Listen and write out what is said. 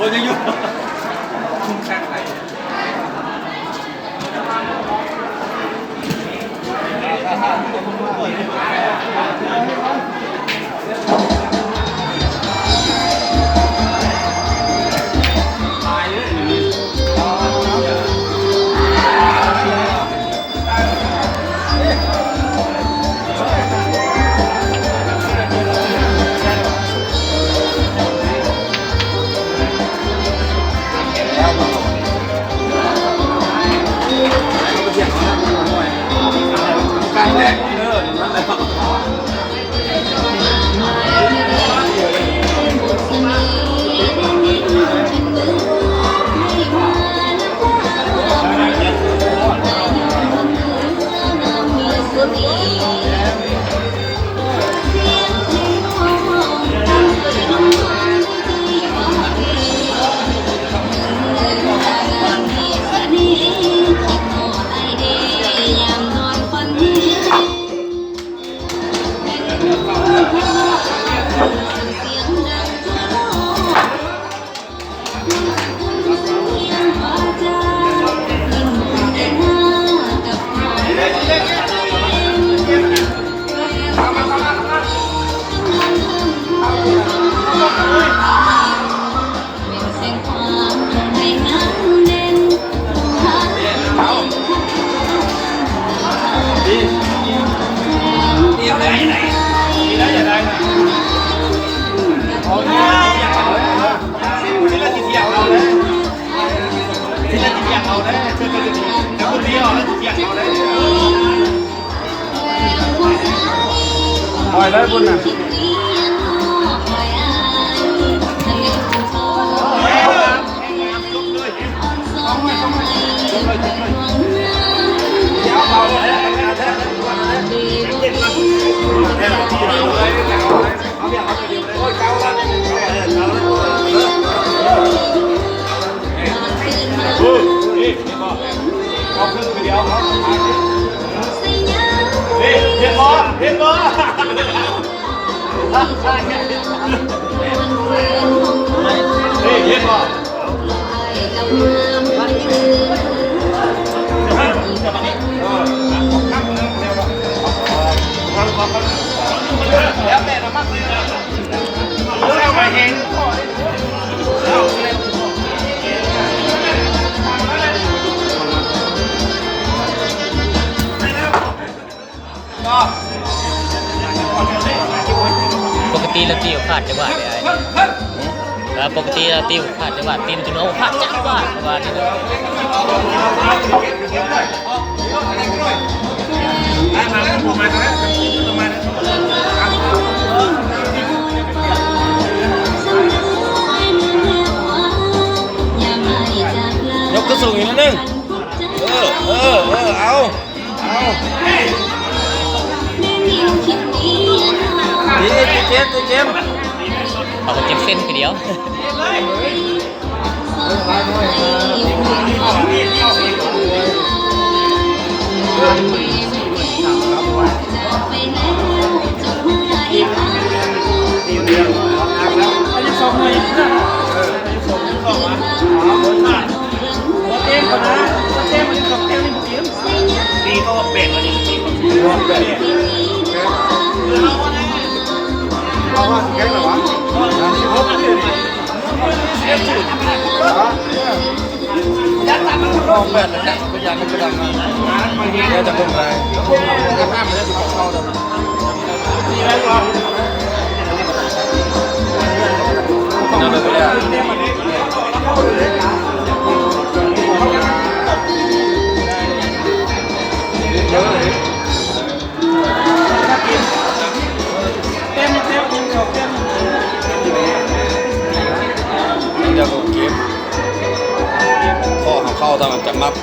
คนยังอยู่ข้างไหนปล่อยเลยบุญน่ะเอาขึ้นไปเดียวเห็นบ่เห็นบ่เห็นบ่แล้วแต่ละมัดเลยแล้วไปเองปกติเราตีขาดจังหวะเลยแล้วปกติเราตีขาดจังหวะตีมันจะโน้ขาดจังหวะว่านี่เลยยกกระสุนอีกนิดนึงเอาดีเจมเอาไปเจ็บเส้นทีเดียวตีเขาเบรกเลยตีเขาว่าแข็งหรอวะยัดตามมันลงแบบนั้นก็ยังไม่ดังเนี่ยจะเป็นไรจะห้ามไม่ได้ถูกเข้าแล้วนี่แหละครับนั่นเลยเดี๋ยวเกมข้อเข้าทำจะมับ